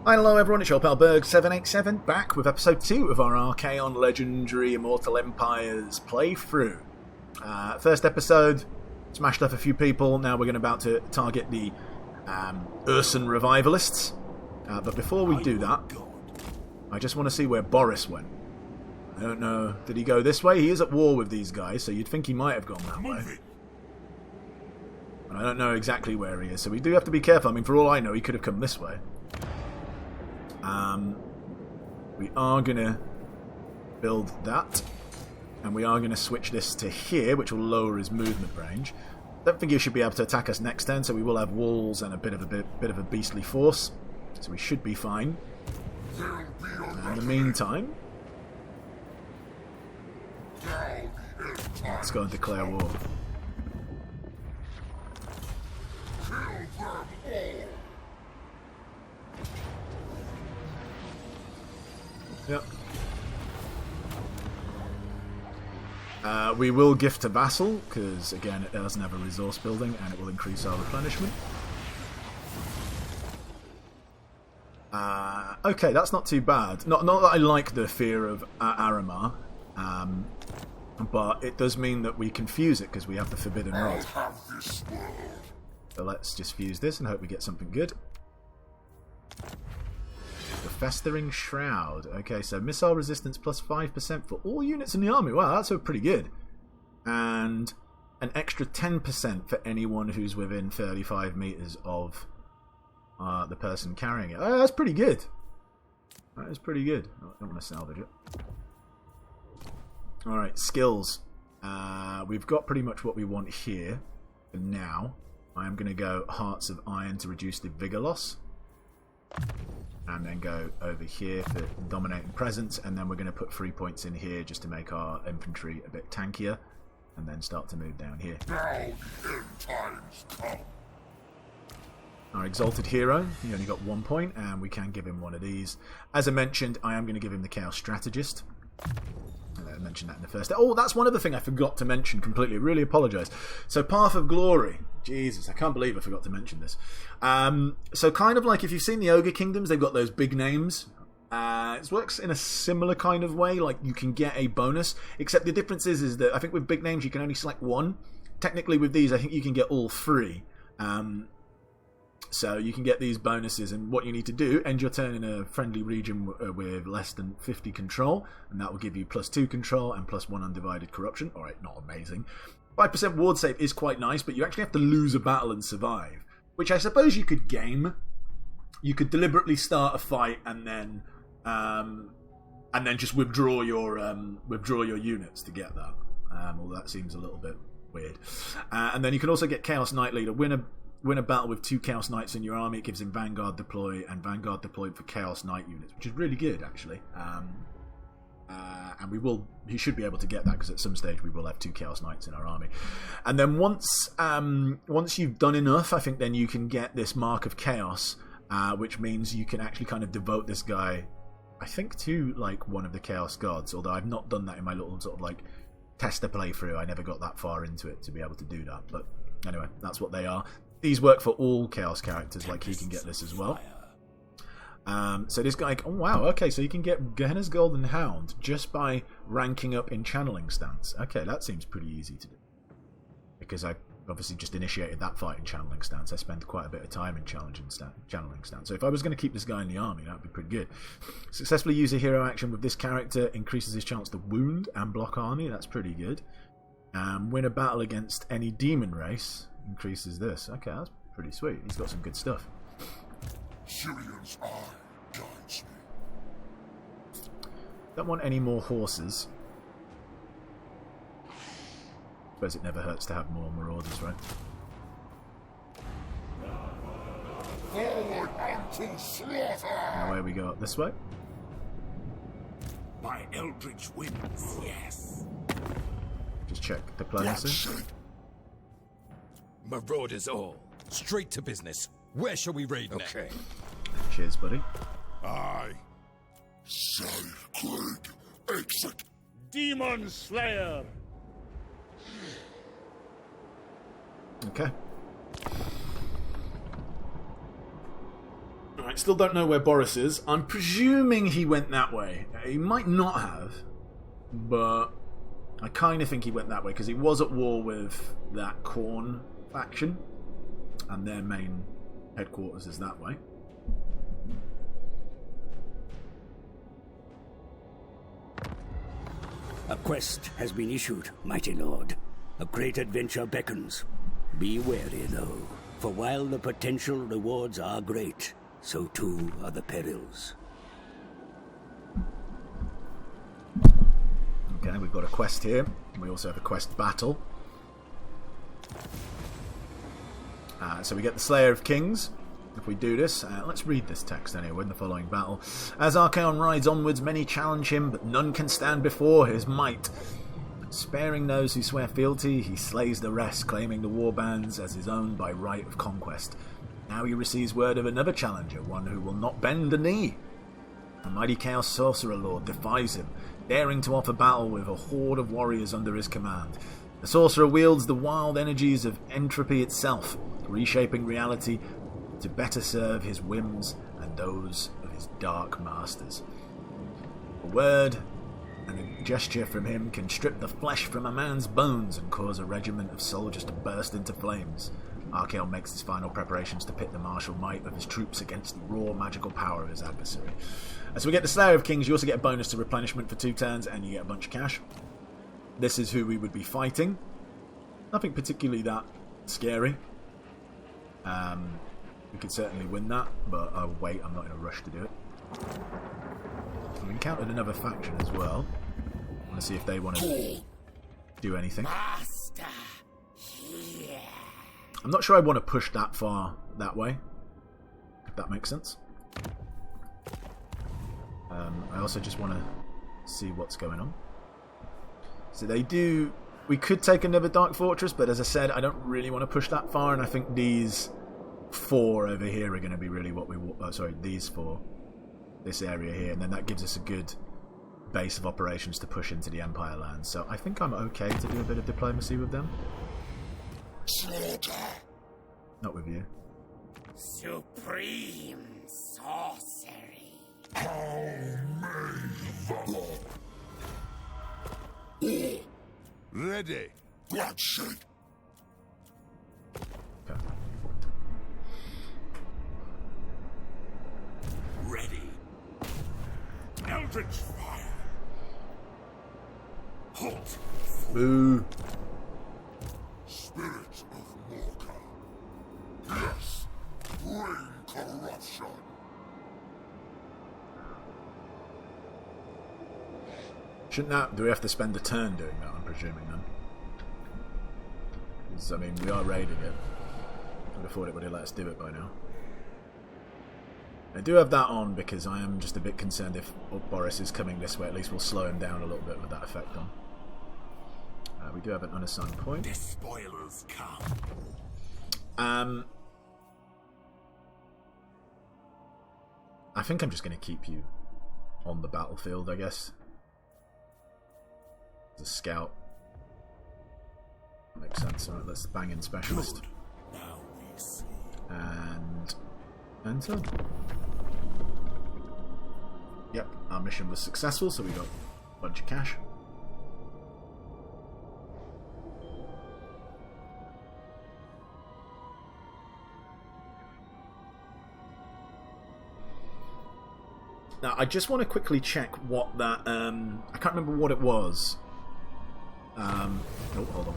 Hi, hello everyone, it's your pal Berg787 back with episode 2 of our Archaon Legendary Immortal Empires playthrough. First episode, smashed up a few people, now we're about to target the Urson Revivalists. But before we do that, I just want to see where Boris went. I don't know, did he go this way? He is at war with these guys, so you'd think he might have gone that way. But I don't know exactly where he is, so we do have to be careful. I mean, for all I know, he could have come this way. We are going to build that, and we are going to switch this to here, which will lower his movement range. Don't think he should be able to attack us next turn, so we will have walls and a bit of a beastly force, so we should be fine. In the meantime, let's go and declare war. Yep. We will gift to vassal, because again it doesn't have a resource building and it will increase our replenishment. Okay, that's not too bad. Not that I like the fear of Aramar, but it does mean that we can fuse it because we have the Forbidden Rod. So let's just fuse this and hope we get something good. The Festering Shroud. Okay, so missile resistance plus 5% for all units in the army. Wow, that's pretty good. And an extra 10% for anyone who's within 35 meters of the person carrying it. Oh, that's pretty good. That is pretty good. I don't want to salvage it. Alright, skills. We've got pretty much what we want here for now. I am going to go Hearts of Iron to reduce the vigor loss. And then go over here for Dominating Presence, and then we're going to put 3 points in here just to make our infantry a bit tankier, and then start to move down here. Our Exalted Hero, he only got 1 point, and we can give him one of these. As I mentioned, I am going to give him the Chaos Strategist. I mentioned that in the first... Oh, that's one other thing I forgot to mention completely. I really apologise. So, Path of Glory. Jesus, I can't believe I forgot to mention this. So, kind of like if you've seen the Ogre Kingdoms, they've got those big names. It works in a similar kind of way. Like, you can get a bonus. Except the difference is that I think with big names, you can only select one. Technically, with these, I think you can get all three. So you can get these bonuses, and what you need to do, end your turn in a friendly region with less than 50 control, and that will give you +2 control and +1 undivided corruption. Alright, not amazing. 5% ward save is quite nice, but you actually have to lose a battle and survive, which I suppose you could game. You could deliberately start a fight and then just withdraw your units to get that. Although that seems a little bit weird. And then you can also get Chaos Knight Leader. Win a battle with 2 Chaos Knights in your army. It gives him Vanguard Deploy and Vanguard Deployed for Chaos Knight units, which is really good, actually. And he should be able to get that, because at some stage we will have 2 Chaos Knights in our army. And then once you've done enough, I think then you can get this Mark of Chaos, which means you can actually kind of devote this guy, I think, to like one of the Chaos Gods, although I've not done that in my little sort of like tester playthrough. I never got that far into it to be able to do that, but anyway, that's what they are. These work for all Chaos characters, like he can get this as well. So this guy... Oh, wow, okay, so you can get Gehenna's Golden Hound just by ranking up in Channeling Stance. Okay, that seems pretty easy to do. Because I obviously just initiated that fight in Channeling Stance. I spent quite a bit of time in Channeling Stance. So if I was going to keep this guy in the army, that would be pretty good. Successfully use a hero action with this character, increases his chance to wound and block army. That's pretty good. Win a battle against any demon race... increases this. Okay, that's pretty sweet. He's got some good stuff. Sirian's eye guides me. Don't want any more horses. Suppose it never hurts to have more marauders, right? Now where we go up this way? By eldritch winds, yes. Just check diplomacy. Marauders all. Straight to business. Where shall we raid now? Okay. Cheers, buddy. Aye. Sacred exit. Demon Slayer. Okay. Alright, still don't know where Boris is. I'm presuming he went that way. He might not have, but I kind of think he went that way because he was at war with that Khorne faction, and their main headquarters is that way. A quest has been issued, mighty lord. A great adventure beckons. Be wary, though, for while the potential rewards are great, so too are the perils. Okay, we've got a quest here. We also have a quest battle. So we get the Slayer of Kings. If we do this, let's read this text anyway. In the following battle, as Archaon rides onwards, many challenge him, but none can stand before his might. Sparing those who swear fealty, he slays the rest, claiming the warbands as his own by right of conquest. Now he receives word of another challenger, one who will not bend a knee. A mighty Chaos Sorcerer Lord defies him, daring to offer battle with a horde of warriors under his command. The sorcerer wields the wild energies of entropy itself, reshaping reality to better serve his whims and those of his dark masters. A word and a gesture from him can strip the flesh from a man's bones and cause a regiment of soldiers to burst into flames. Archaon makes his final preparations to pit the martial might of his troops against the raw magical power of his adversary. So we get the Slayer of Kings. You also get a bonus to replenishment for 2 turns, and you get a bunch of cash. This is who we would be fighting. Nothing particularly that scary. We could certainly win that, but I'll wait. I'm not in a rush to do it. We encountered another faction as well. I want to see if they want to do anything. Master, here. I'm not sure I want to push that far that way, if that makes sense. I also just want to see what's going on. So they do... We could take another Dark Fortress, but as I said, I don't really want to push that far, and I think these 4 over here are going to be really what we... these 4. This area here, and then that gives us a good base of operations to push into the Empire lands. So I think I'm okay to do a bit of diplomacy with them. Slaughter. Not with you. Supreme sorcery. How may ready. Bloodshed. Okay. Ready. Eldritch fire. Halt. Boo. Spirit of Morka. Yes. Bring corruption. Shouldn't that... Do we have to spend a turn doing that, I'm presuming, then? Because, I mean, we are raiding it. I'd have thought it would have let us do it by now. I do have that on because I am just a bit concerned if Boris is coming this way. At least we'll slow him down a little bit with that effect on. We do have an unassigned point. The spoilers come. I think I'm just going to keep you on the battlefield, I guess. As a scout. Makes sense. Alright, let's bang in specialist. Now we see. And enter. Yep, our mission was successful, so we got a bunch of cash. Now, I just want to quickly check what that... I can't remember what it was. Oh, hold on.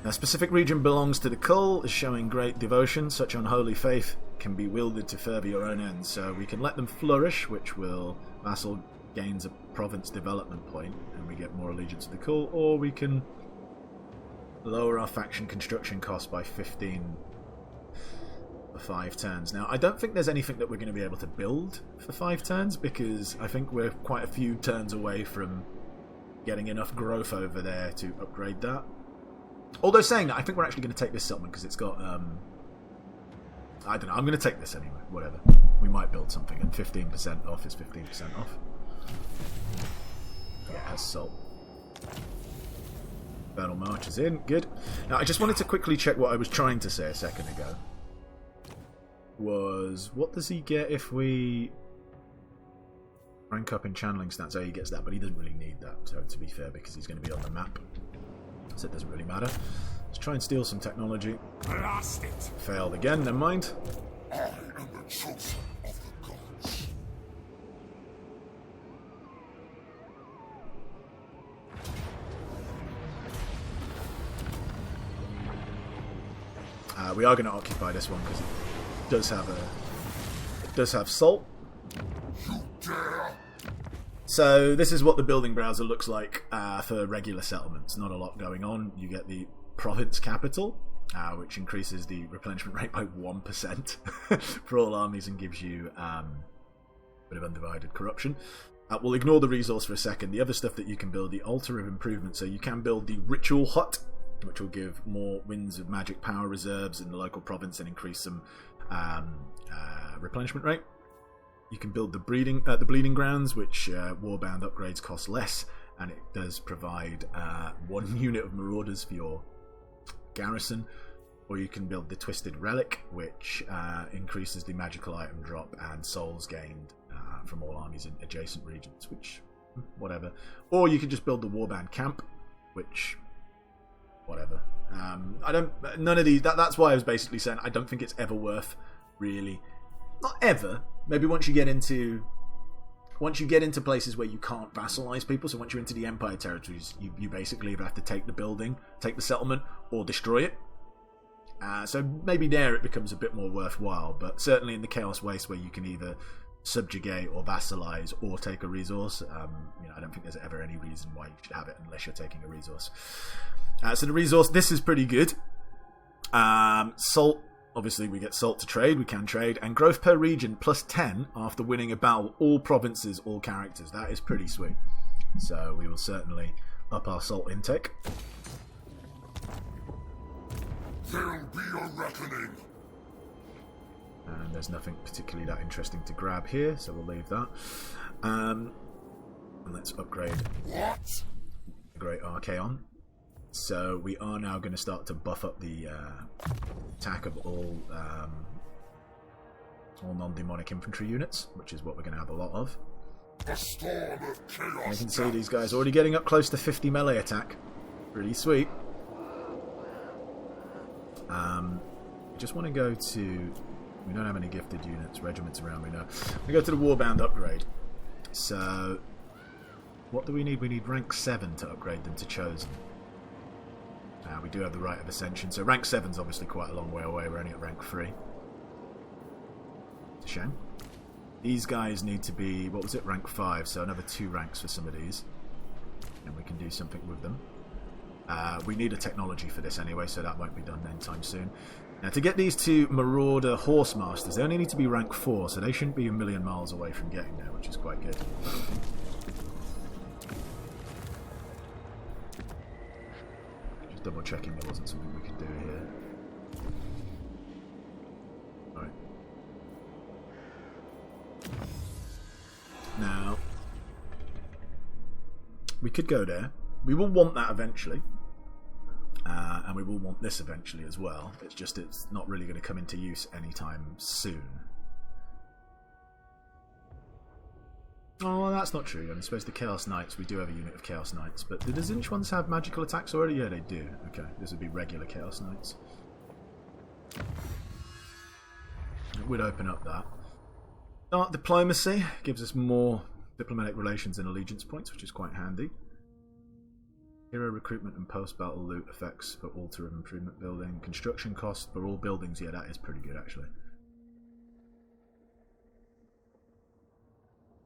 A specific region belongs to the Cull, is showing great devotion. Such unholy faith can be wielded to further your own ends. So we can let them flourish, which will... Vassal gains a province development point, and we get more allegiance to the Cull, or we can lower our faction construction cost by 15 for 5 turns. Now, I don't think there's anything that we're going to be able to build for 5 turns, because I think we're quite a few turns away from getting enough growth over there to upgrade that. Although saying that, I think we're actually going to take this settlement because it's got, I don't know, I'm going to take this anyway, whatever. We might build something, and 15% off is 15% off. Yeah, it has salt. Infernal March is in, good. Now, I just wanted to quickly check what I was trying to say a second ago. was, what does he get if we rank up in channeling stats? Oh, he gets that, but he doesn't really need that, so to be fair, because he's going to be on the map, so it doesn't really matter. Let's try and steal some technology. Blast it! Failed again, never mind. I am the chosen of the gods. We are going to occupy this one because it does have salt. You dare! So this is what the building browser looks like for regular settlements. Not a lot going on. You get the province capital, which increases the replenishment rate by 1% for all armies and gives you a bit of undivided corruption. We'll ignore the resource for a second. The other stuff that you can build, the altar of improvement. So you can build the ritual hut, which will give more winds of magic power reserves in the local province and increase some replenishment rate. You can build the bleeding grounds, which Warbound upgrades cost less, and it does provide 1 unit of marauders for your garrison. Or you can build the Twisted Relic, which increases the magical item drop and souls gained from all armies in adjacent regions, which whatever. Or you can just build the Warband camp, which whatever. None of these. That's why I was basically saying I don't think it's ever worth really. Not ever. Maybe once you get into places where you can't vassalize people. So once you're into the Empire territories, you basically either have to take the building, take the settlement, or destroy it. So maybe there it becomes a bit more worthwhile. But certainly in the Chaos Waste, where you can either subjugate or vassalize or take a resource, I don't think there's ever any reason why you should have it unless you're taking a resource. So the resource, this is pretty good. Salt, obviously we get salt to trade, we can trade, and growth per region plus 10 after winning a battle, all provinces, all characters. That is pretty sweet. So we will certainly up our salt intake. There'll be a reckoning. And there's nothing particularly that interesting to grab here, so we'll leave that. And let's upgrade What? the Great Archaon. So we are now going to start to buff up the attack of all non-demonic infantry units, which is what we're going to have a lot of. A storm of chaos. You can see these guys already getting up close to 50 melee attack. Pretty sweet. Just want to go to... We don't have any gifted units, regiments around me now. We go to the Warbound upgrade. So, what do we need? We need rank 7 to upgrade them to Chosen. We do have the Rite of Ascension. So rank 7's obviously quite a long way away. We're only at rank 3. It's a shame. These guys need to be, what was it, rank 5. So another 2 ranks for some of these. And we can do something with them. We need a technology for this anyway, so that won't be done anytime soon. Now, to get these 2 Marauder Horse Masters, they only need to be rank 4, so they shouldn't be a million miles away from getting there, which is quite good. Just double checking there wasn't something we could do here. Alright. Now, we could go there. We will want that eventually. And we will want this eventually as well. It's just it's not really going to come into use anytime soon. Oh, that's not true. I suppose the Chaos Knights, we do have a unit of Chaos Knights. But do the Zinch ones have magical attacks already? Yeah, they do. Okay, this would be regular Chaos Knights. It would open up that. Art Diplomacy gives us more diplomatic relations and allegiance points, which is quite handy. Hero recruitment and post-battle loot effects for altar of improvement building. Construction costs for all buildings. Yeah, that is pretty good actually.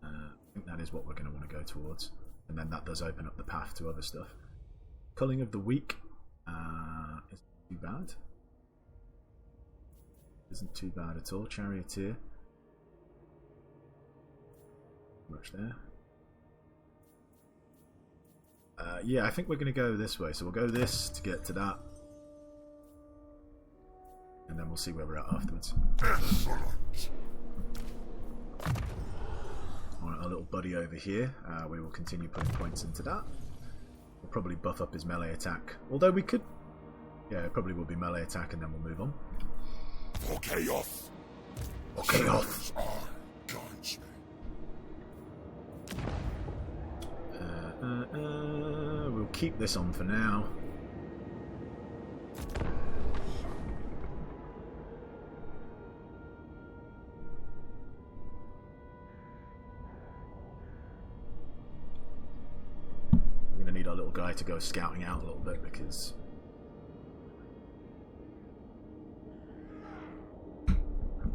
I think that is what we're going to want to go towards. And then that does open up the path to other stuff. Culling of the Weak isn't too bad. Isn't too bad at all. Charioteer. Much there. Yeah, I think we're going to go this way. So we'll go this to get to that. And then we'll see where we're at afterwards. Alright, our little buddy over here. We will continue putting points into that. We'll probably buff up his melee attack. Although we could... Yeah, it probably will be melee attack and then we'll move on. For chaos. Okay, off. Guides me. We'll keep this on for now. We're going to need our little guy to go scouting out a little bit because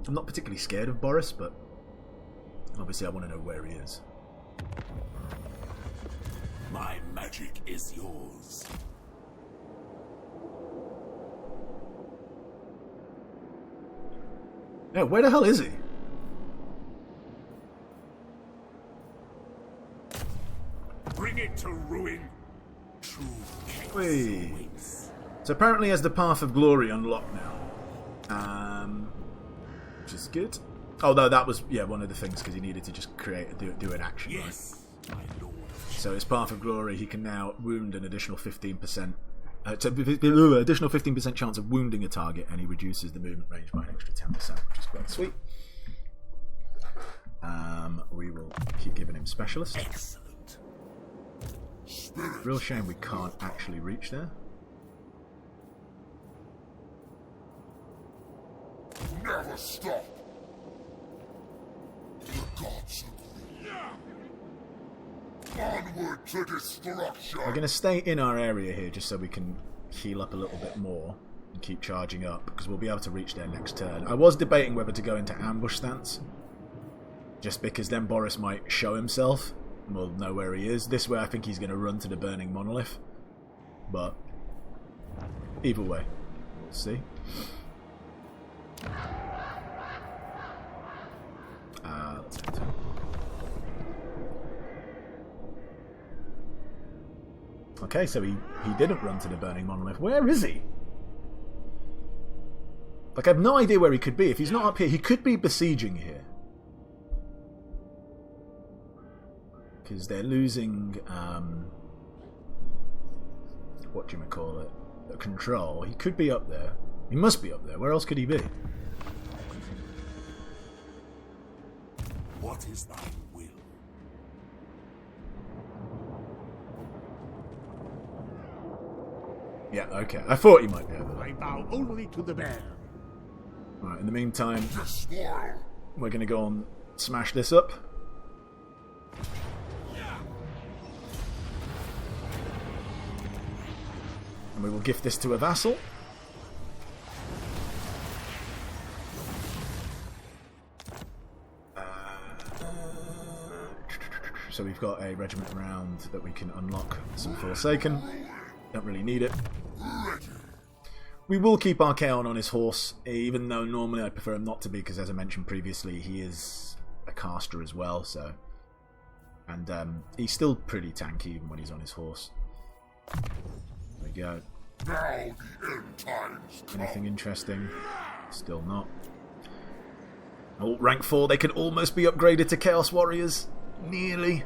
I'm not particularly scared of Boris, but obviously I want to know where he is. My magic is yours. Yeah, where the hell is he? Bring it to ruin. True chaos Whee. awaits. So apparently he has the Path of Glory unlocked now. Which is good. Although that was, yeah, one of the things because he needed to just do an action. Yes, my lord. So his Path of Glory, he can now wound an additional 15%. Additional 15% chance of wounding a target, and he reduces the movement range by an extra 10%, which is quite sweet. We will keep giving him Specialist. Excellent. Spirit. Real shame we can't actually reach there. Never stop. The gods agree. Onward to destruction. We're going to stay in our area here just so we can heal up a little bit more and keep charging up, because we'll be able to reach there next turn. I was debating whether to go into ambush stance, just because then Boris might show himself and we'll know where he is. This way I think he's going to run to the burning monolith, but either way, we'll see. Let's enter. Okay, so he didn't run to the burning monolith. Where is he? Like, I have no idea where he could be. If he's not up here, he could be besieging here. Because they're losing, whatchamacallit, control. He could be up there. He must be up there. Where else could he be? What is thy will? Yeah, okay. I thought he might be over there. I bow only to the bear. Alright, in the meantime, Despoil. we're going to go and smash this up. And we will gift this to a vassal. So we've got a regiment around that we can unlock some Forsaken. Don't really need it. We will keep Archaon on his horse, even though normally I prefer him not to be, because as I mentioned previously, he is a caster as well, so... And he's still pretty tanky even when he's on his horse. There we go. Now the end times come. Anything interesting? Still not. Oh, rank 4, they could almost be upgraded to Chaos Warriors. Nearly.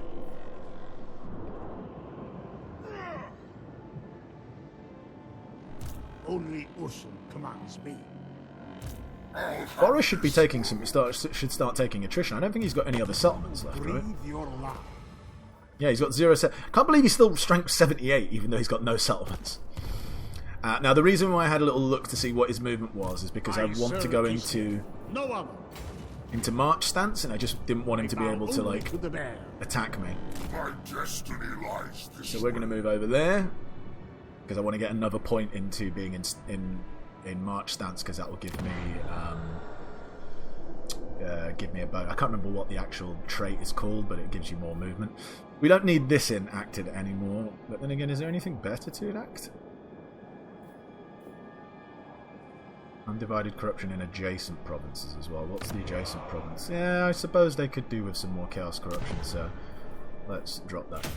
Only Ursul commands me. Boris should be taking should start taking attrition. I don't think he's got any other settlements left, right? Breathe your life. Yeah, he's got 0 set. Can't believe he's still strength 78, even though he's got no settlements. Now, the reason why I had a little look to see what his movement was is because I want to go into No other. March stance, and I just didn't want him to be Bow able to only like to the bear. attack me. My destiny lies this So we're going to move over there because I want to get another point into being in March stance, because that will give me a bow. I can't remember what the actual trait is called, but it gives you more movement. We don't need this enacted anymore, but then again, is there anything better to enact? Undivided corruption in adjacent provinces as well. What's the adjacent province? Yeah, I suppose they could do with some more chaos corruption, so let's drop that.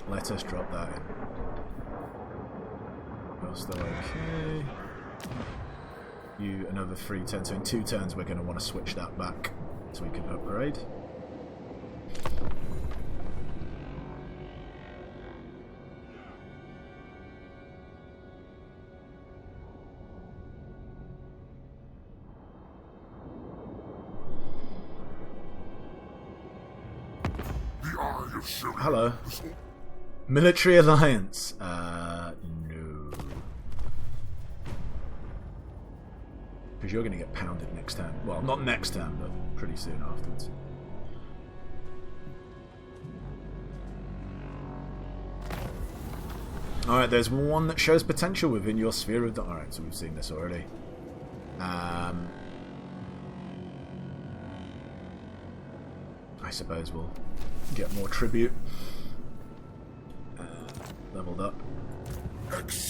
Let us drop that in. You're still okay. You another 3 turns, so in 2 turns we're going to want to switch that back so we can upgrade. Hello. Military alliance. No. Because you're going to get pounded next time. Well, not next time, but pretty soon afterwards. Alright, there's one that shows potential within your sphere of... Alright, so we've seen this already. I suppose we'll get more tribute. Leveled up.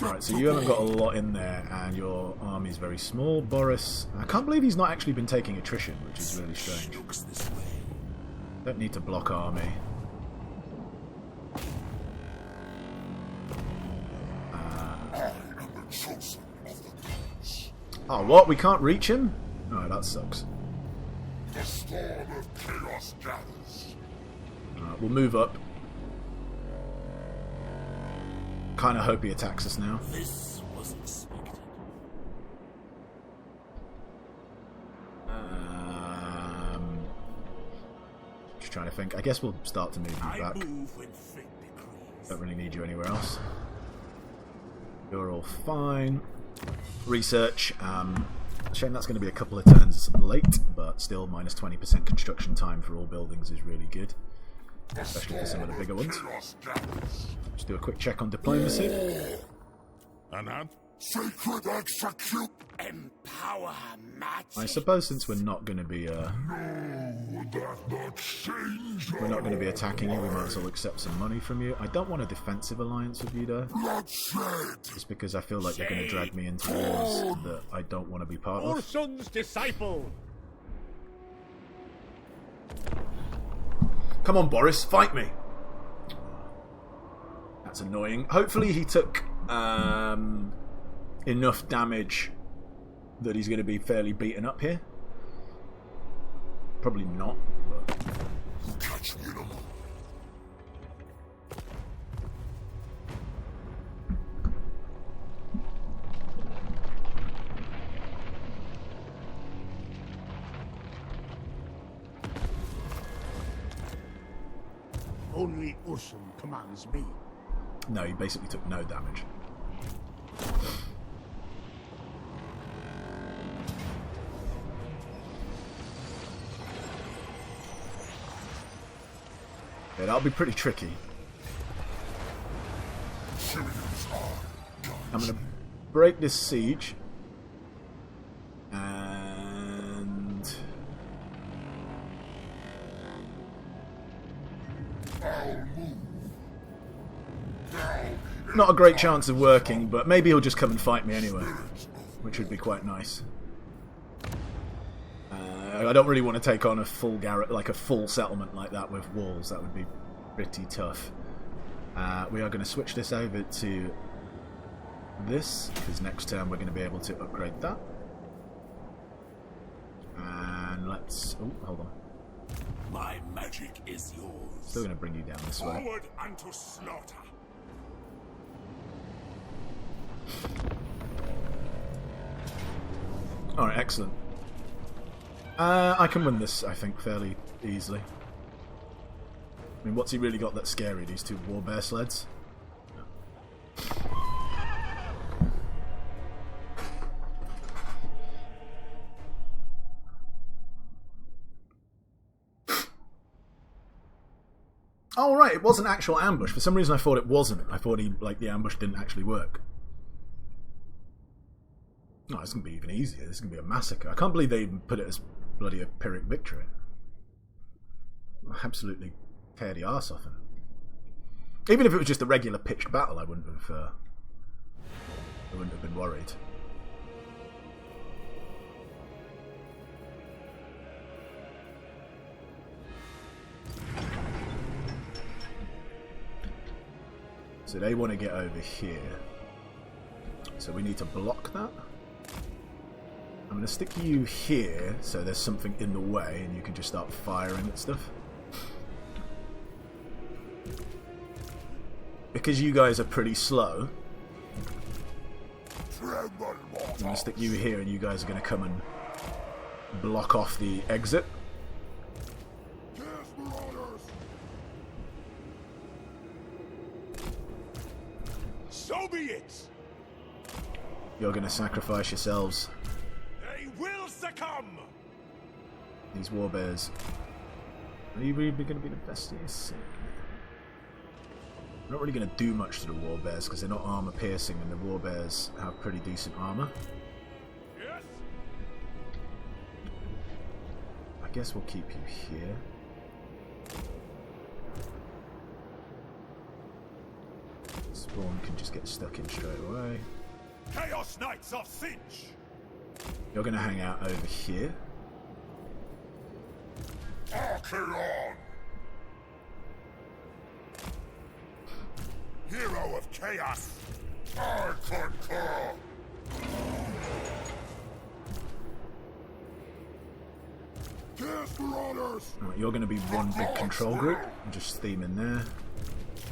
Alright, so you haven't got a lot in there, and your army's very small. Boris, I can't believe he's not actually been taking attrition, which is really strange. Don't need to block army. Oh, what? We can't reach him? Oh, that sucks. The storm of chaos gathers. Alright, we'll move up. Kind of hope he attacks us now. This was expected. Just trying to think. I guess we'll start to move you back. Don't really need you anywhere else. You're all fine. Research. Shame that's going to be a couple of turns late, but still minus 20% construction time for all buildings is really good. Especially for some of the bigger ones. Just do a quick check on diplomacy. And sacred execute. Empower magic. I suppose since we're not going to be we're not going to be attacking you, we might as well accept some money from you. I don't want a defensive alliance with you though. Just because I feel like you're going to drag me into wars that I don't want to be part of. Urson's disciple. Come on, Boris, fight me. That's annoying. Hopefully he took enough damage that he's going to be fairly beaten up here. Probably not. But... Catch me, Only Urson commands me. No, he basically took no damage. Yeah, that'll be pretty tricky. I'm going to break this siege. And... not a great chance of working, but maybe he'll just come and fight me anyway, which would be quite nice. I don't really want to take on a full like a full settlement like that with walls. That would be pretty tough. We are going to switch this over to this, because next turn we're going to be able to upgrade that. And let's... oh, hold on. My magic is yours. Still going to bring you down this way. Forward unto slaughter. Alright, excellent. I can win this, I think, fairly easily. I mean, what's he really got that's scary? These two warbear sleds? Oh, right, it was an actual ambush. For some reason I thought it wasn't. I thought the ambush didn't actually work. No, it's going to be even easier. This is going to be a massacre. I can't believe they even put it as bloody a Pyrrhic victory. Absolutely tear the arse off him. Even if it was just a regular pitched battle, I wouldn't have been worried. So they want to get over here. So we need to block that. I'm going to stick you here so there's something in the way and you can just start firing at stuff. Because you guys are pretty slow, I'm going to stick you here and you guys are going to come and block off the exit. So be it. You're going to sacrifice yourselves. They will succumb. These warbears. Are you really going to be the best of your sick? I'm not really going to do much to the warbears because they're not armor piercing, and the warbears have pretty decent armor. Yes. I guess we'll keep you here. Spawn can just get stuck in straight away. Chaos Knights of Sinch. You're going to hang out over here. Archaon! Hero of Chaos! I concur! Cast Marauders! Right, you're going to be one big control group. And just theme in there.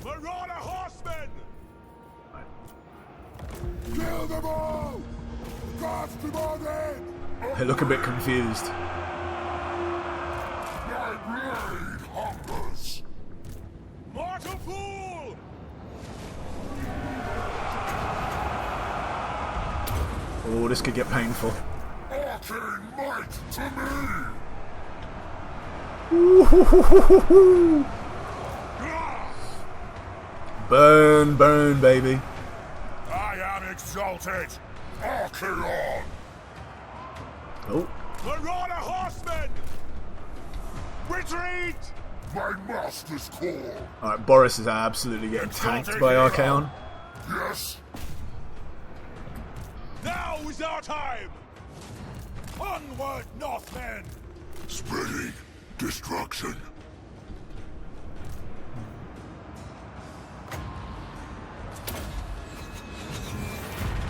Marauder Horsemen! Kill them all! Cast them all dead! They look a bit confused. My blade hungers! Mortal Fool! Oh, this could get painful. Arcane might to me! Burn, burn, baby. I am exalted! Archaon! Oh, Marauder Horsemen! Retreat! My master's call! alright, Boris is absolutely getting tanked by Archaon. Yes? Now is our time! Onward, Northmen! Spreading destruction.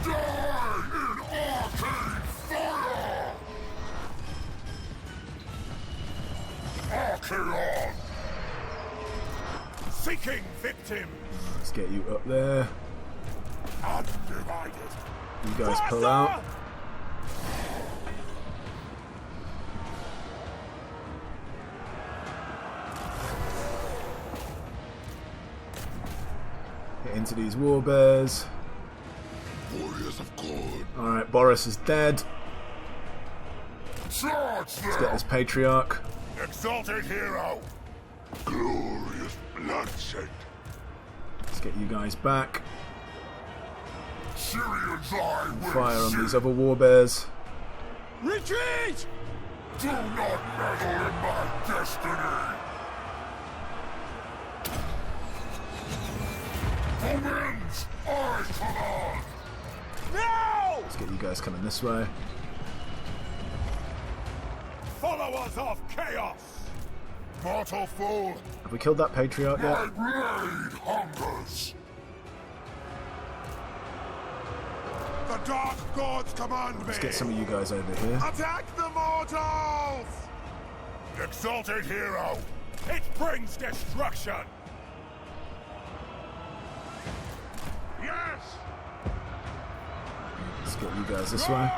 Die in arcane fire! Archaon! Seeking victim! Let's get you up there. Undivided. You guys pull out. Get into these warbears. Warriors of God. Alright, Boris is dead. Charge them! Let's get this patriarch. Exalted hero! Glorious bloodshed! Let's get you guys back. Syrian's eye will Fire on see. these other warbears. Retreat! Do not meddle in my destiny! Omens, I command! Now! Let's get you guys coming this way. Followers of chaos! Mortal fool, Have we killed that patriarch my yet? blade hungers! The dark gods command me! Let's get some of you guys over here. Attack the mortals! Exalted hero! It brings destruction! Yes! Let's get you guys this way.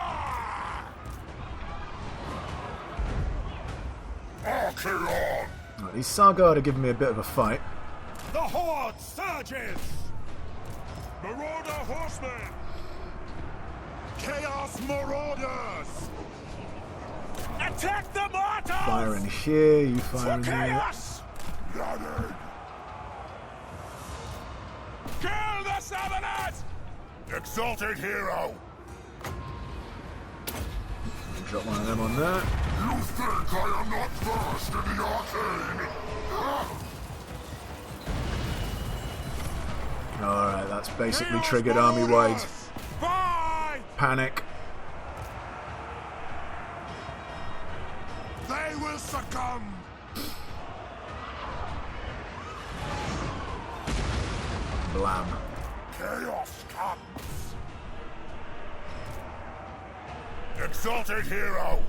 Archaon! Right, these Sargard are giving me a bit of a fight. The horde surges! Marauder horsemen! Chaos marauders! Attack the mortals! Fire in here, you fire For in here. chaos! Blooded! Kill the summoners! Exalted hero! Drop one of them on there. You think I am not versed in the arcane? Alright, that's basically Chaos triggered army-wide marauders! Fight! panic. They will succumb! Blam. Chaos comes! Exalted hero!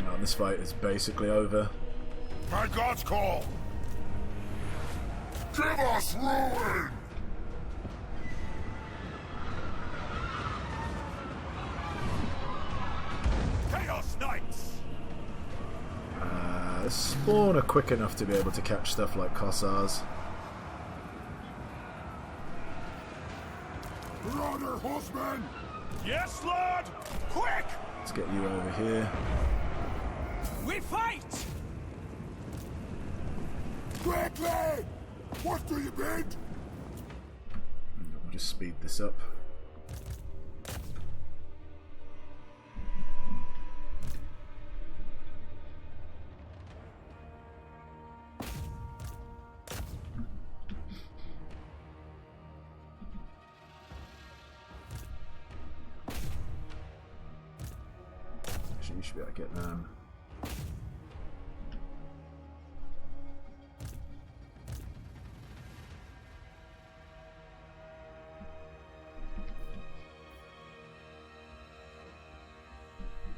No, this fight is basically over. My god's call! Give us ruin! Chaos Knights! Spawn are quick enough to be able to catch stuff like Kossars. horsemen! Yes, Lord! Quick! Let's get you over here. We fight! Quickly! What do you bid? We'll just speed this up. Actually, you should be able to get them.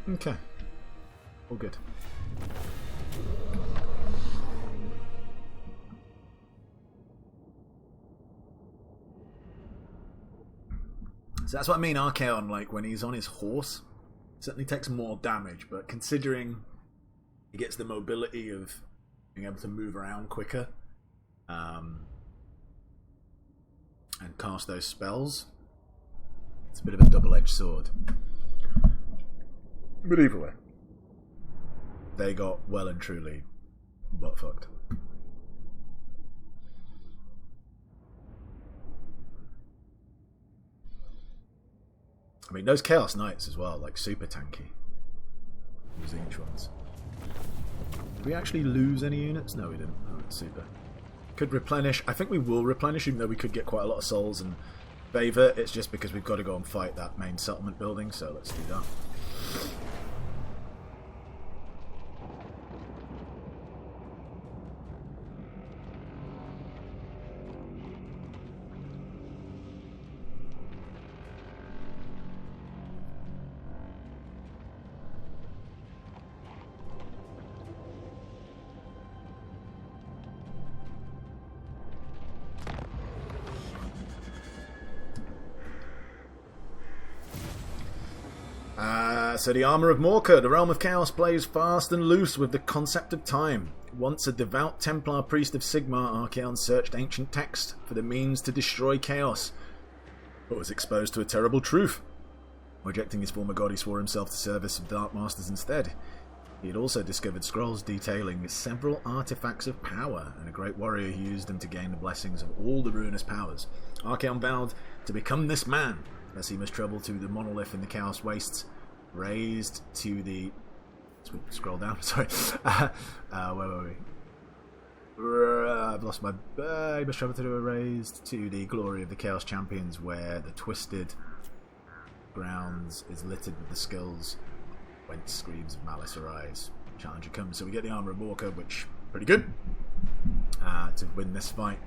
Okay. All good. So that's what I mean, Archaon, like, when he's on his horse, certainly takes more damage, but considering he gets the mobility of being able to move around quicker, and cast those spells, it's a bit of a double-edged sword. But either way, they got well and truly butt fucked. I mean, those Chaos Knights as well, like super tanky. Those English ones. Did we actually lose any units? No, we didn't. Oh, it's super. Could replenish. I think we will replenish, even though we could get quite a lot of souls and favour. It's just because we've got to go and fight that main settlement building, so let's do that. So the Armour of Morka, the Realm of Chaos, plays fast and loose with the concept of time. Once a devout Templar priest of Sigmar, Archaon searched ancient text for the means to destroy chaos, but was exposed to a terrible truth. Rejecting his former god, he swore himself to service of Dark Masters instead. He had also discovered scrolls detailing several artifacts of power, and a great warrior who used them to gain the blessings of all the ruinous powers. Archaon vowed to become this man, as he must travel to the monolith in the Chaos Wastes, raised to the... Scroll down, sorry. Where were we? I've lost my... he must travel to the raised to the glory of the Chaos Champions, where the twisted grounds is littered with the skulls whence screams of malice arise. Challenger comes. So we get the Armour of Morka, which pretty good. To win this fight,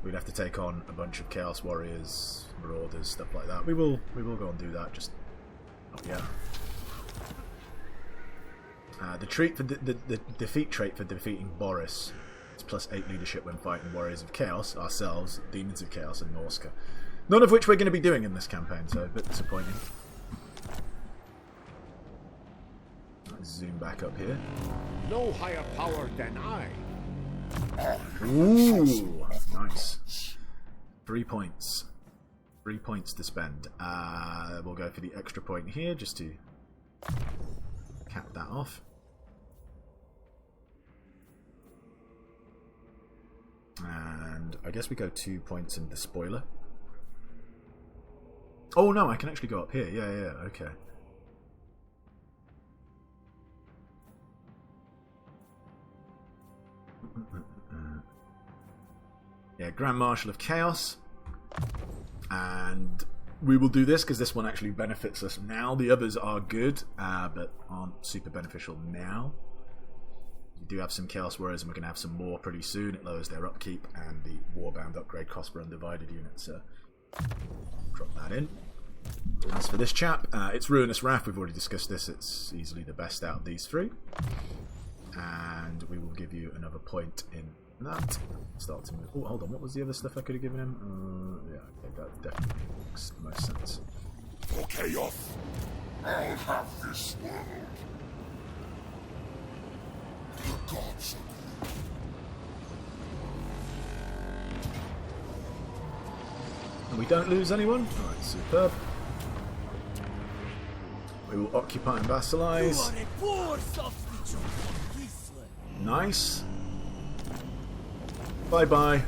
we'd have to take on a bunch of Chaos Warriors, Marauders, stuff like that. We will go and do that, just not yet. The trait for the defeat trait for defeating Boris is +8 leadership when fighting Warriors of Chaos, ourselves, Demons of Chaos, and Norska. None of which we're going to be doing in this campaign, so a bit disappointing. Let's zoom back up here. No higher power than I. Ooh, nice. 3 points. 3 points to spend. We'll go for the extra point here just to cap that off. And I guess we go 2 points in the spoiler. Oh no, I can actually go up here. Yeah, okay. Yeah, Grand Marshal of Chaos. And we will do this because this one actually benefits us now. The others are good, but aren't super beneficial now. We do have some Chaos Warriors, and we're going to have some more pretty soon. It lowers their upkeep and the Warbound upgrade cost for undivided units. So drop that in. As for this chap, it's Ruinous Wrath. We've already discussed this. It's easily the best out of these three. And we will give you another point in that. Start to move. Oh, hold on. What was the other stuff I could have given him? Yeah, okay, that definitely makes the most sense. For chaos, I'll have this world. The gods agree. And we don't lose anyone? Alright, superb. We will occupy and vassalize. Nice. Bye-bye.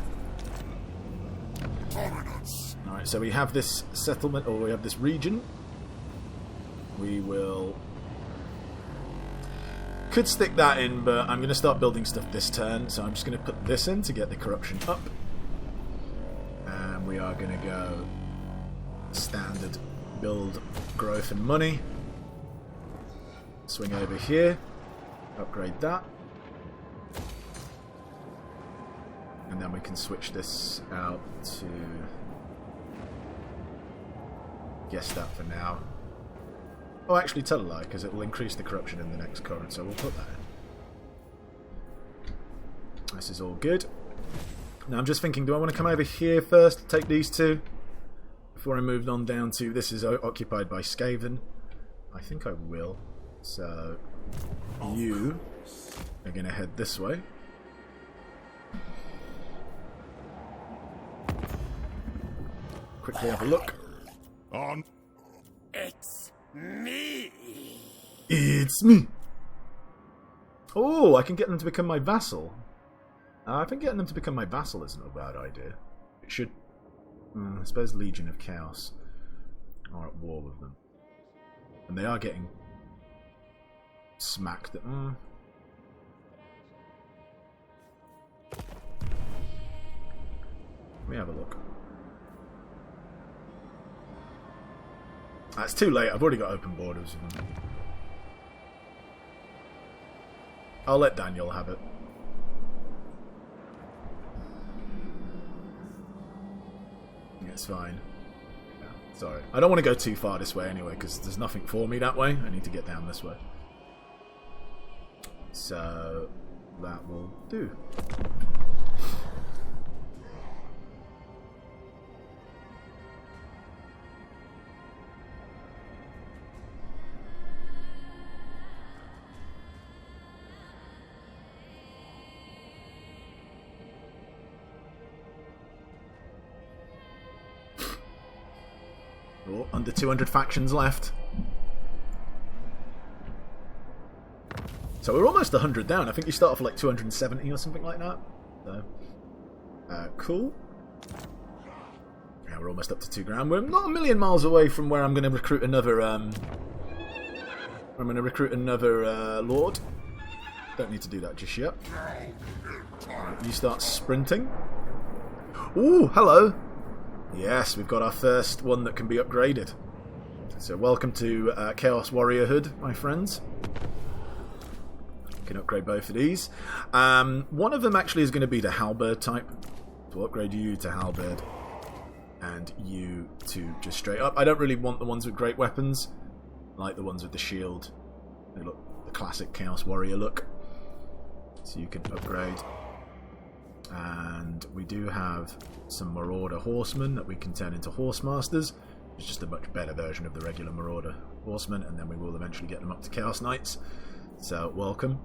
Alright, so we have this settlement, or we have this region. We will... Could stick that in, but I'm going to start building stuff this turn, so I'm just going to put this in to get the corruption up. And we are going to go standard build, growth and money. Swing over here. Upgrade that. And then we can switch this out to... Guess that for now. Oh, actually tell a lie, because it will increase the corruption in the next current, so we'll put that in. This is all good. Now I'm just thinking, do I want to come over here first, take these two? Before I moved on down to, this is occupied by Skaven. I think I will. So, you are going to head this way. Quickly have a look. On. It's me. It's me. Oh, I can get them to become my vassal. I think getting them to become my vassal isn't a bad idea. It should... I suppose Legion of Chaos are at war with them. And they are getting smacked. Let me have a look. It's too late. I've already got open borders with them. I'll let Daniel have it. It's fine. Yeah, sorry. I don't want to go too far this way anyway, because there's nothing for me that way. I need to get down this way. So, that will do. Oh, under 200 factions left. So we're almost 100 down. I think you start off like 270 or something like that. So, cool. Yeah, we're almost up to 2 grand. We're not a million miles away from where I'm going to recruit another. I'm going to recruit another lord. Don't need to do that just yet. Right, you start sprinting. Ooh, hello. Yes, we've got our first one that can be upgraded. So welcome to Chaos Warriorhood, my friends. You can upgrade both of these. One of them actually is going to be the Halberd type. So we'll upgrade you to Halberd. And you to just straight up. I don't really want the ones with great weapons. I like the ones with the shield. They look the classic Chaos Warrior look. So you can upgrade. And we do have some Marauder Horsemen that we can turn into Horsemasters. It's just a much better version of the regular Marauder Horsemen, and then we will eventually get them up to Chaos Knights. So, welcome.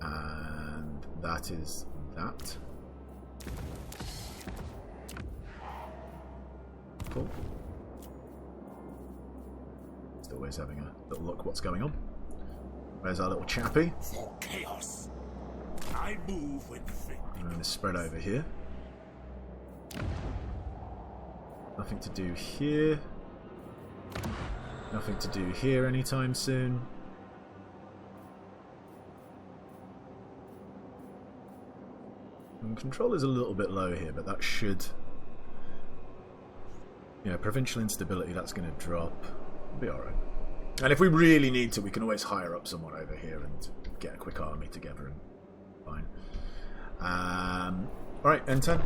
And that is that. Cool. Still always having a little look what's going on. Where's our little chappy? For chaos, I move with I'm going to spread over here. Nothing to do here. Nothing to do here anytime soon. And control is a little bit low here, but that should... Yeah, provincial instability, that's going to drop. It'll be alright. And if we really need to, we can always hire up someone over here and get a quick army together and fine. Alright, N10.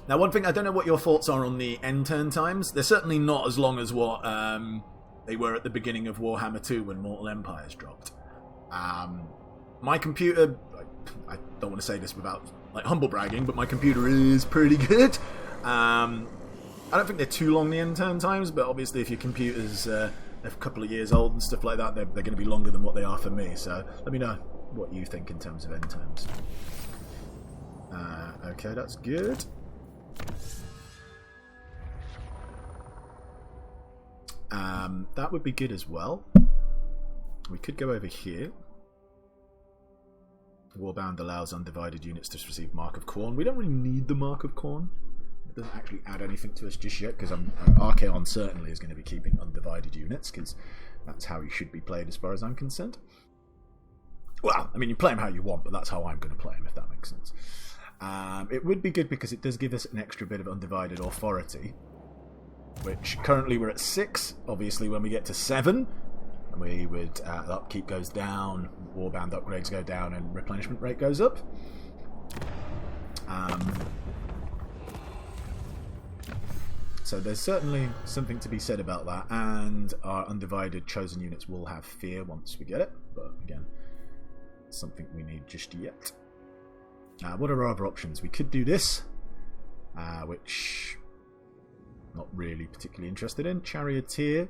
Now, one thing, I don't know what your thoughts are on the end turn times. They're certainly not as long as what they were at the beginning of Warhammer II when Mortal Empires dropped. My computer, I don't want to say this without like humble bragging, but my computer is pretty good. I don't think they're too long, the end turn times, but obviously if your computer's a couple of years old and stuff like that, they're going to be longer than what they are for me. So let me know what you think in terms of end terms. Okay, that's good. That would be good as well. We could go over here. Warbound allows undivided units to receive Mark of Khorne. We don't really need the Mark of Khorne. It doesn't actually add anything to us just yet, because Archaon certainly is going to be keeping undivided units, because that's how he should be played as far as I'm concerned. Well, I mean, you play him how you want, but that's how I'm going to play him, if that makes sense. It would be good because it does give us an extra bit of undivided authority, which currently we're at 6. Obviously, when we get to 7, we would the upkeep goes down, warband upgrades go down, and replenishment rate goes up. So there's certainly something to be said about that, and our undivided chosen units will have fear once we get it, but again, something we need just yet. What are our other options? We could do this, which I'm not really particularly interested in. Charioteer.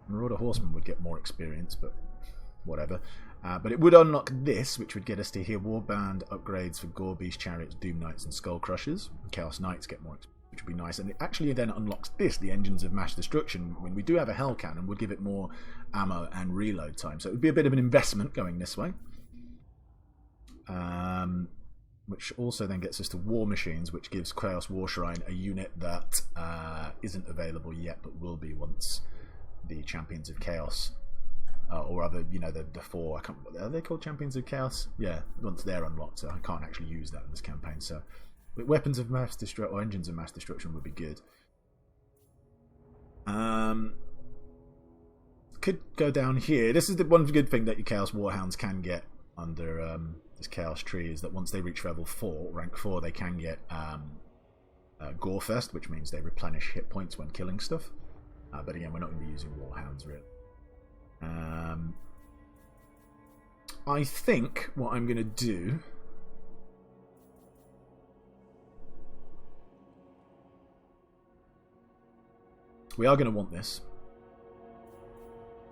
Marauder Horseman would get more experience, but whatever. But it would unlock this, which would get us to here. Warband upgrades for Gorbeast, Chariots, Doom Knights, and Skull Crushers. Chaos Knights get more experience, which would be nice. And it actually then unlocks this, the Engines of Mass Destruction. When we do have a Hell Cannon, would give it more ammo and reload time. So it would be a bit of an investment going this way. Which also then gets us to War Machines, which gives Chaos War Shrine a unit that isn't available yet, but will be once the Champions of Chaos, or other, the 4. I can't remember, are they called Champions of Chaos? Yeah, once they're unlocked, so I can't actually use that in this campaign. So, Weapons of Mass Destruction or Engines of Mass Destruction would be good. Could go down here. This is the one good thing that your Chaos Warhounds can get under this Chaos Tree, is that once they reach level 4, rank 4, they can get Gorefest, which means they replenish hit points when killing stuff. But again, we're not going to be using Warhounds really. I think what I'm going to do... We are going to want this.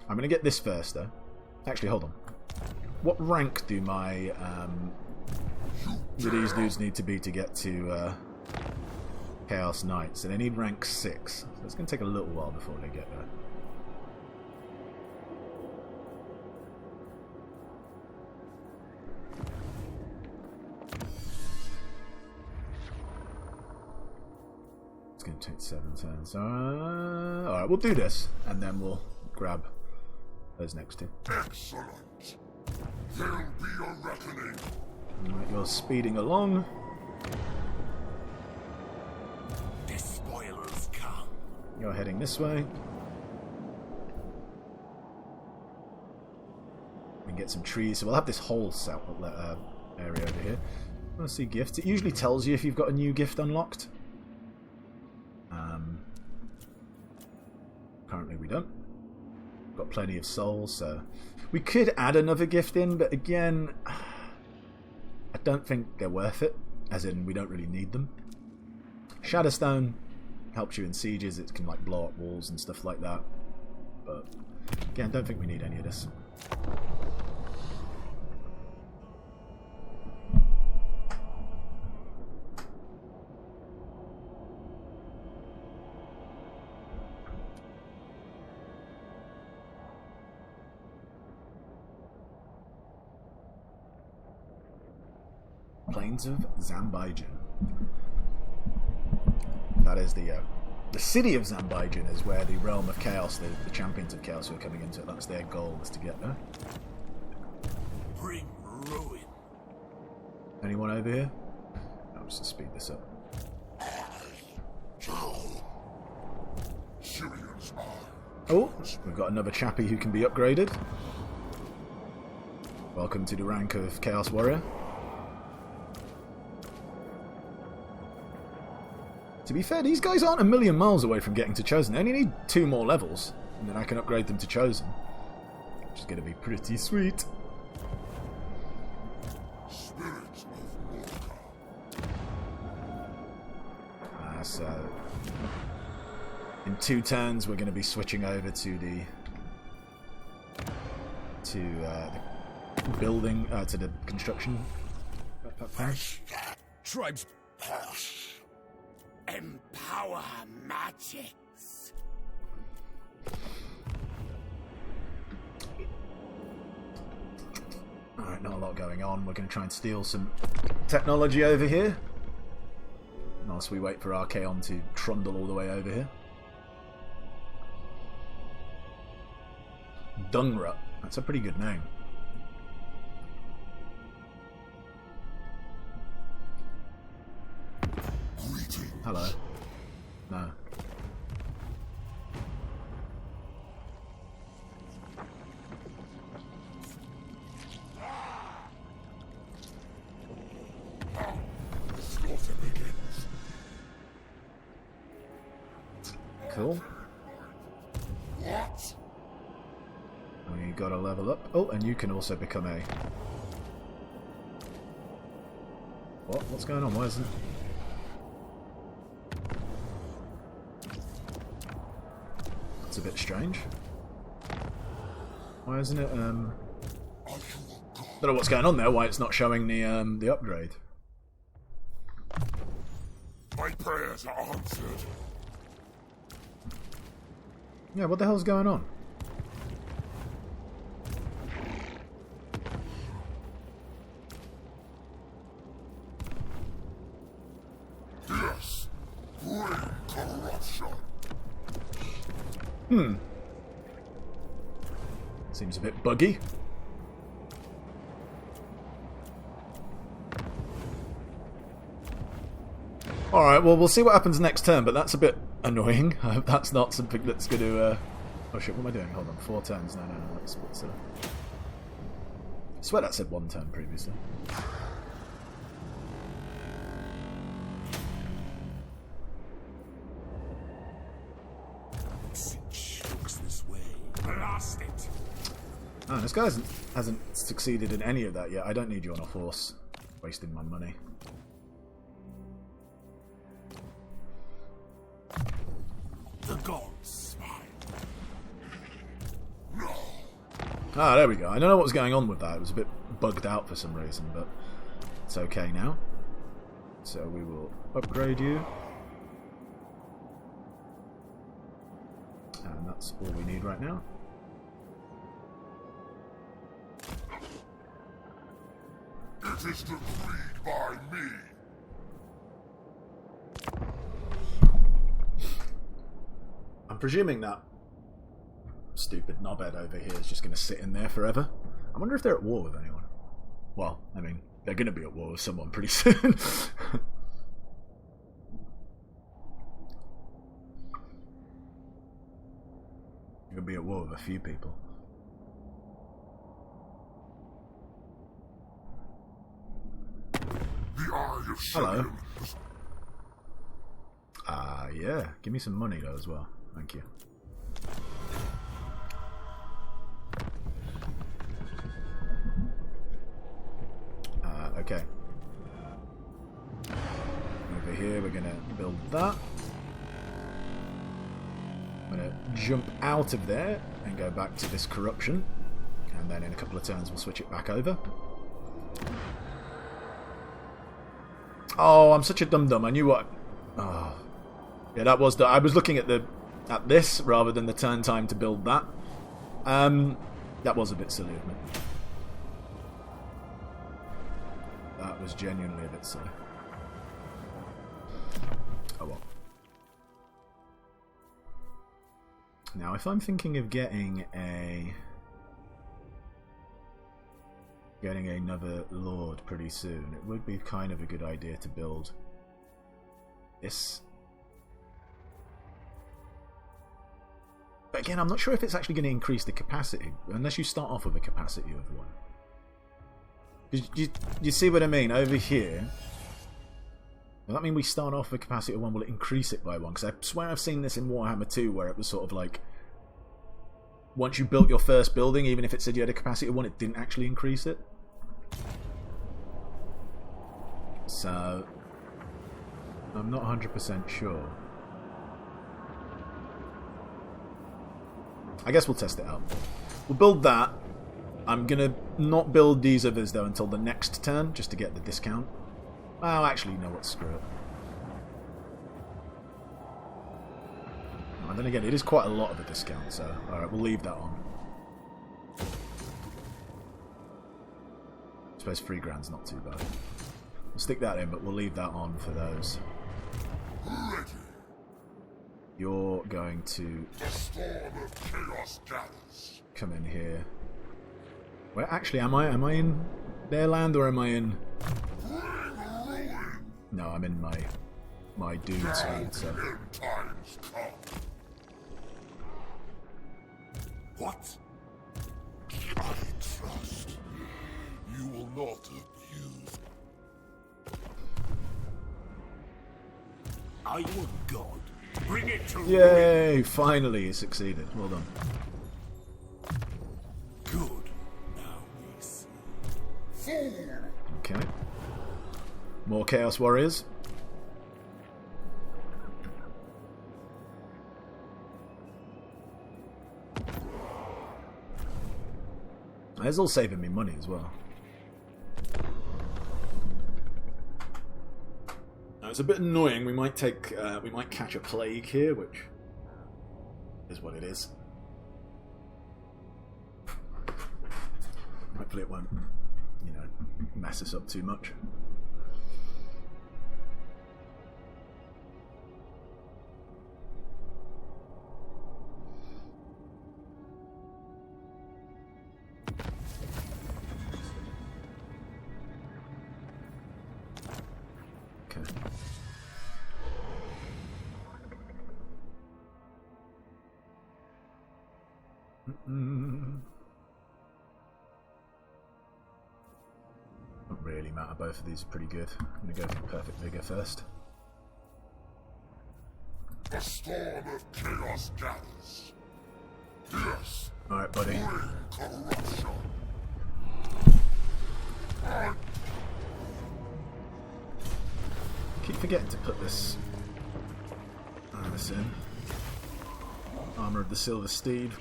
I'm going to get this first, though. Actually, hold on. What rank do my do these dudes need to be to get to Chaos Knights? So they need rank 6. So it's going to take a little while before they get there. It's going to take 7 turns. Alright, we'll do this, and then we'll grab those next 2. Excellent. There'll be a reckoning. Right, you're speeding along. The spoilers come. You're heading this way. We can get some trees. So we'll have this whole area over here. I want to see gifts. It usually tells you if you've got a new gift unlocked. Currently we don't. Got plenty of souls, so we could add another gift in, but again, I don't think they're worth it, as in we don't really need them. Shadowstone helps you in sieges. It can like blow up walls and stuff like that, but again, don't think we need any of this. Plains of Zambajan. That is the city of Zambajan is where the realm of chaos, the champions of chaos who are coming into it, that's their goal, is to get there. Bring ruin. Anyone over here? I'll just speed this up. Oh, we've got another chappie who can be upgraded. Welcome to the rank of Chaos Warrior. To be fair, these guys aren't a million miles away from getting to Chosen. They only need 2 more levels, and then I can upgrade them to Chosen, which is going to be pretty sweet. Spirits of So in 2 turns, we're going to be switching over to the building, to the construction phase. Tribes. Empower magics. Alright, not a lot going on. We're going to try and steal some technology over here. Whilst we wait for Archaon to trundle all the way over here. Dungrut. That's a pretty good name. Hello. No. Cool. What? We got to level up. Oh, and you can also become a... What? What's going on? Why isn't it... That's a bit strange. Why isn't it, Don't know what's going on there, why it's not showing the upgrade. My prayers are answered. Yeah, what the hell's going on? Yes. Bring corruption. Seems a bit buggy. Alright, well, we'll see what happens next turn, but that's a bit annoying. I hope that's not something that's going to... Oh shit, what am I doing? Hold on, 4 turns. No, that's a bit silly. I swear that said 1 turn previously. This way. Blast it. Oh, this guy hasn't succeeded in any of that yet. I don't need you on a horse. Wasting my money. The gods smile. Ah, there we go. I don't know what was going on with that. It was a bit bugged out for some reason, but it's okay now. So we will upgrade you. And that's all we need right now. It is decreed by me. I'm presuming that stupid knobhead over here is just going to sit in there forever. I wonder if they're at war with anyone. Well, I mean, they're going to be at war with someone pretty soon. You're going to be at war with a few people. The eye of Hello. Simeon. Yeah. Give me some money, though, as well. Thank you. Okay. Over here, we're going to build that. I'm going to jump out of there and go back to this corruption. And then in a couple of turns, we'll switch it back over. Oh, I'm such a dum-dum. I knew what... Oh. Yeah, that was... I was looking at this rather than the turn time to build that. That was a bit silly of me. That was genuinely a bit silly. Oh well. Now, if I'm thinking of getting another lord pretty soon, it would be kind of a good idea to build this. But again, I'm not sure if it's actually going to increase the capacity, unless you start off with a capacity of 1. You see what I mean? Over here, does that mean we start off with a capacity of 1? Will it increase it by 1? Because I swear I've seen this in Warhammer 2 where it was sort of like, once you built your first building, even if it said you had a capacity of 1, it didn't actually increase it. So I'm not 100% sure. I guess we'll test it out. We'll build that. I'm going to not build these others, though, until the next turn, just to get the discount. Well, actually, you know what? Screw it. And then again, it is quite a lot of a discount, so... Alright, we'll leave that on. I suppose 3 grand's not too bad. We'll stick that in, but we'll leave that on for those. You're going to come in here. Where actually am I? Am I in their land or am I in? No, I'm in my dude's land. So. What? I trust you will not abuse. Are you a god? Bring it to Yay! Finally, he succeeded. Well done. Good. Now we see. Okay. More Chaos Warriors. It's all saving me money as well. Now, it's a bit annoying. We might catch a plague here, which is what it is. Hopefully, it won't, mess us up too much. Not really matter, both of these are pretty good. I'm going to go for Perfect Vigor first. The storm of chaos gathers. Yes. Alright, buddy. Corruption. Keep forgetting to put this in. Armour of the Silver Steed.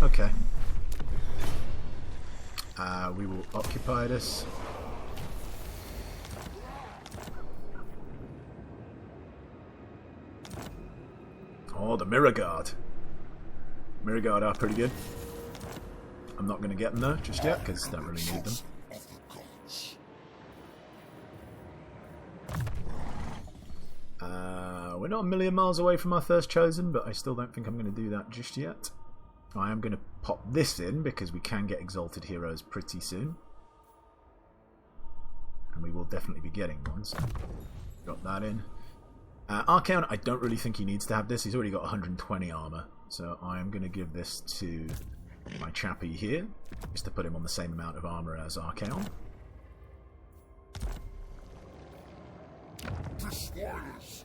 Okay. We will occupy this. Oh, the Mirror Guard. Mirror Guard are pretty good. I'm not going to get them though, just yet, because I don't really need them. We're not a million miles away from our first chosen, but I still don't think I'm going to do that just yet. I am going to pop this in because we can get Exalted Heroes pretty soon. And we will definitely be getting one, so got that in. Archaon, I don't really think he needs to have this. He's already got 120 armor, so I am going to give this to my chappie here, just to put him on the same amount of armor as Archaon.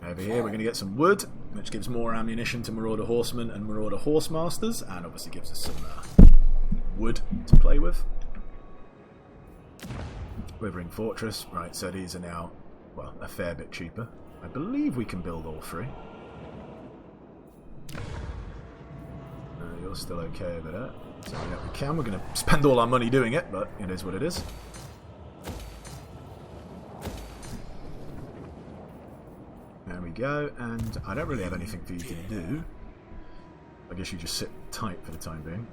Over here we're going to get some wood, which gives more ammunition to Marauder Horsemen and Marauder Horsemasters, and obviously gives us some wood to play with. Withering Fortress, right, so these are now, well, a fair bit cheaper. I believe we can build all 3. You're still okay over there. So yeah, we can. We're going to spend all our money doing it, but it is what it is. There we go, and I don't really have anything for you to do. I guess you just sit tight for the time being.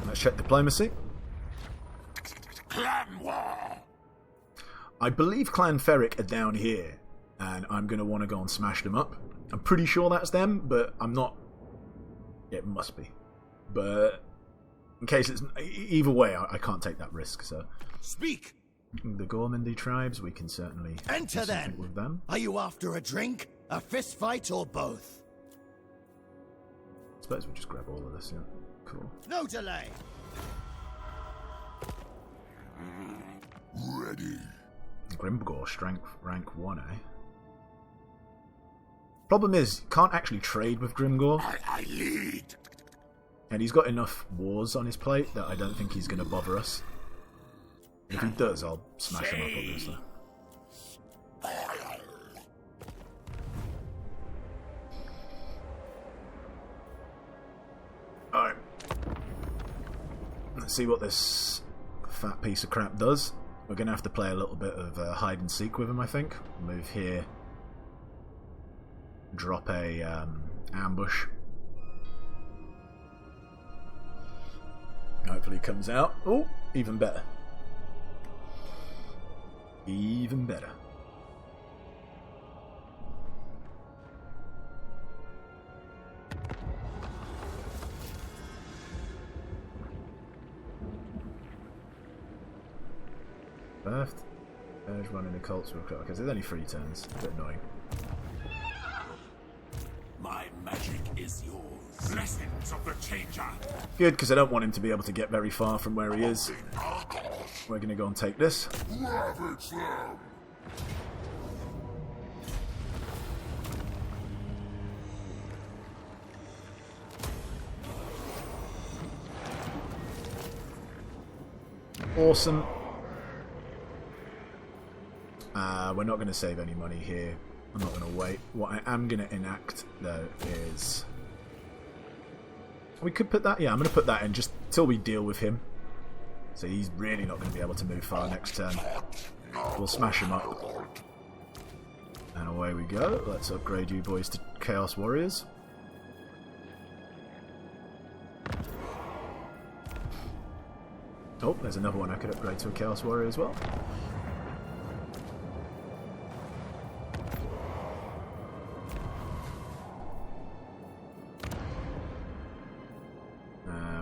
Let's check diplomacy. Clan war. I believe Clan Ferric are down here, and I'm going to want to go and smash them up. I'm pretty sure that's them, but I'm not... It must be. But in case it's... Either way, I can't take that risk, so... Speak! The Gormandy tribes, we can certainly Enter do something then! with them. Are you after a drink, a fist fight, or both? I suppose we'll just grab all of this, yeah. Cool. No delay! Ready. Grimgore, strength rank 1, eh? Problem is, can't actually trade with Grimgore. I lead. And he's got enough wars on his plate that I don't think he's going to bother us. If he does, I'll smash him up, obviously. see what this fat piece of crap does. We're going to have to play a little bit of hide and seek with him, I think. Move here. Drop a ambush. Hopefully he comes out. Oh, even better. Even better. Birthed. Urge running the cults real quick. Okay, so there's only 3 turns. A bit annoying. My magic is yours. Blessings of the Changer. Good, because I don't want him to be able to get very far from where he is. We're going to go and take this. Ravage them! Awesome. We're not going to save any money here. I'm not going to wait. What I am going to enact, though, is... We could put that... Yeah, I'm going to put that in just till we deal with him. So he's really not going to be able to move far next turn. We'll smash him up. And away we go. Let's upgrade you boys to Chaos Warriors. Oh, there's another one I could upgrade to a Chaos Warrior as well.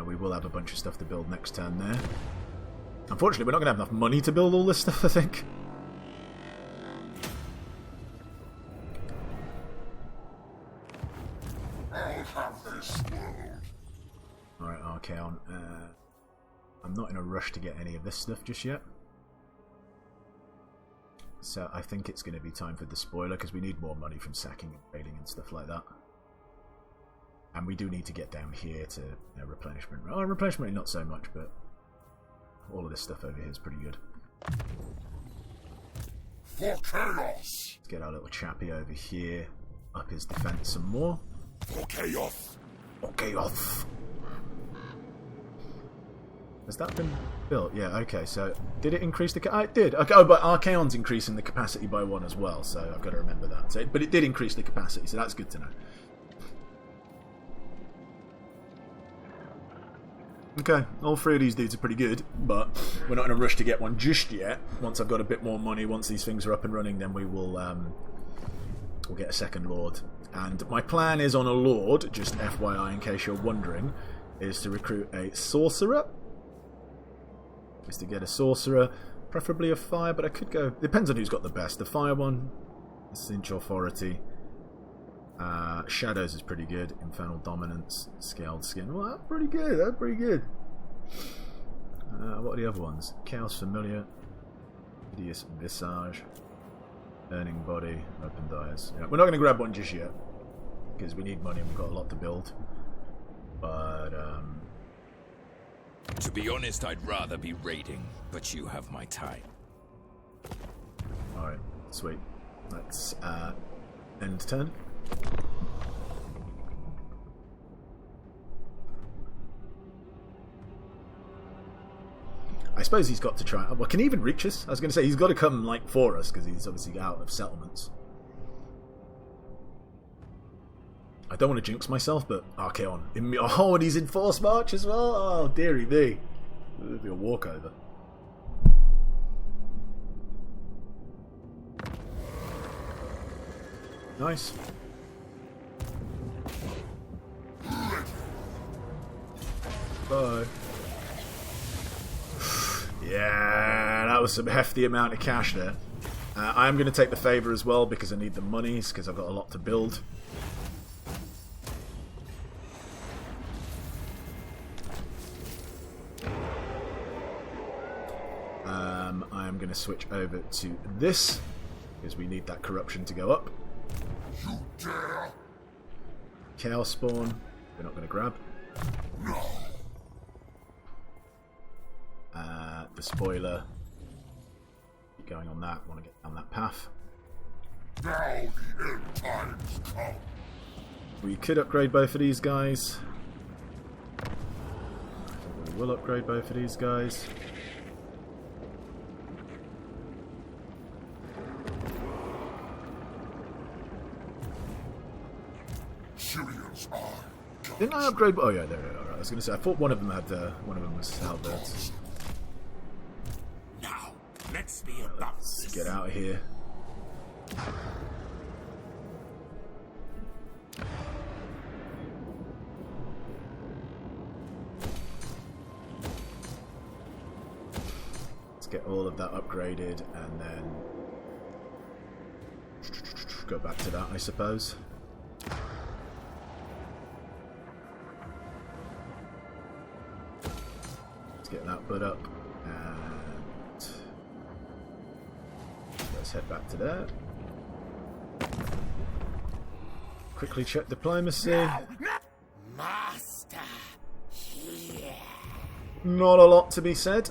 We will have a bunch of stuff to build next turn there. Unfortunately, we're not going to have enough money to build all this stuff, I think. I'll have this world. Alright, Archaon. I'm not in a rush to get any of this stuff just yet. So I think it's going to be time for the spoiler, because we need more money from sacking and raiding and stuff like that. And we do need to get down here to replenishment. Oh, replenishment not so much, but all of this stuff over here is pretty good. For chaos! Let's get our little chappy over here. Up his defense some more. For chaos! For chaos! Has that been built? Yeah, okay, so did it increase the... it did. Okay, oh, but Archaon's increasing the capacity by 1 as well, so I've got to remember that. So, but it did increase the capacity, so that's good to know. Okay, all 3 of these dudes are pretty good, but we're not in a rush to get one just yet. Once I've got a bit more money, once these things are up and running, then we will we'll get a second Lord. And my plan is on a Lord, just FYI in case you're wondering, is to recruit a Sorcerer. Is to get a Sorcerer, preferably a Fire, but I could go... Depends on who's got the best. The Fire one, Cinch Authority. Shadows is pretty good. Infernal Dominance, Scaled Skin. Well, that's pretty good. That's pretty good. What are the other ones? Chaos Familiar, Hideous Visage, Burning Body, Open Dyers. Yeah, we're not going to grab one just yet because we need money and we've got a lot to build. But To be honest, I'd rather be raiding, but you have my time. all right, sweet. Let's end turn. I suppose he's got to try... Well, can he even reach us? I was going to say, he's got to come, like, for us, because he's obviously out of settlements. I don't want to jinx myself, but Archaon. Oh, and he's in Force March as well? Oh, dearie me. It'll be a walkover. Nice. Bye. Yeah, that was some hefty amount of cash there. I'm going to take the favour as well because I need the monies because I've got a lot to build. I am going to switch over to this because we need that corruption to go up. You dare! Chaos Spawn, we're not going to grab. No! The spoiler. Keep going on that. Want to get down that path. Now the end times come! We could upgrade both of these guys. I think We'll upgrade both of these guys. Syrians are Didn't I upgrade? Oh yeah, there we are. I was going to say, I thought one of them had one of them was halberds. Now, let's be about Let's this. get out of here. Let's get all of that upgraded and then go back to that, I suppose. Let's get that put up and let's head back to there. Quickly check diplomacy. Master, here. Not a lot to be said.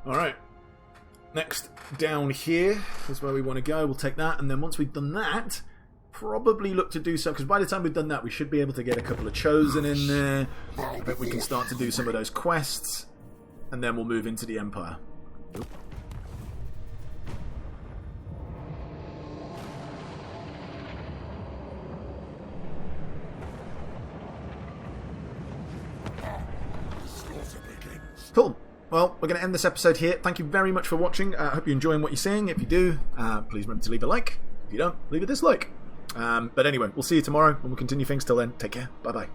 Alright. Next, down here is where we want to go. We'll take that, and then once we've done that, probably look to do so, because by the time we've done that, we should be able to get a couple of Chosen in there. I bet we can start to do some of those quests, and then we'll move into the Empire. Oop. Cool. Well, we're going to end this episode here. Thank you very much for watching. I hope you're enjoying what you're seeing. If you do, please remember to leave a like. If you don't, leave a dislike. But anyway, we'll see you tomorrow when we continue things. Till then, take care. Bye-bye.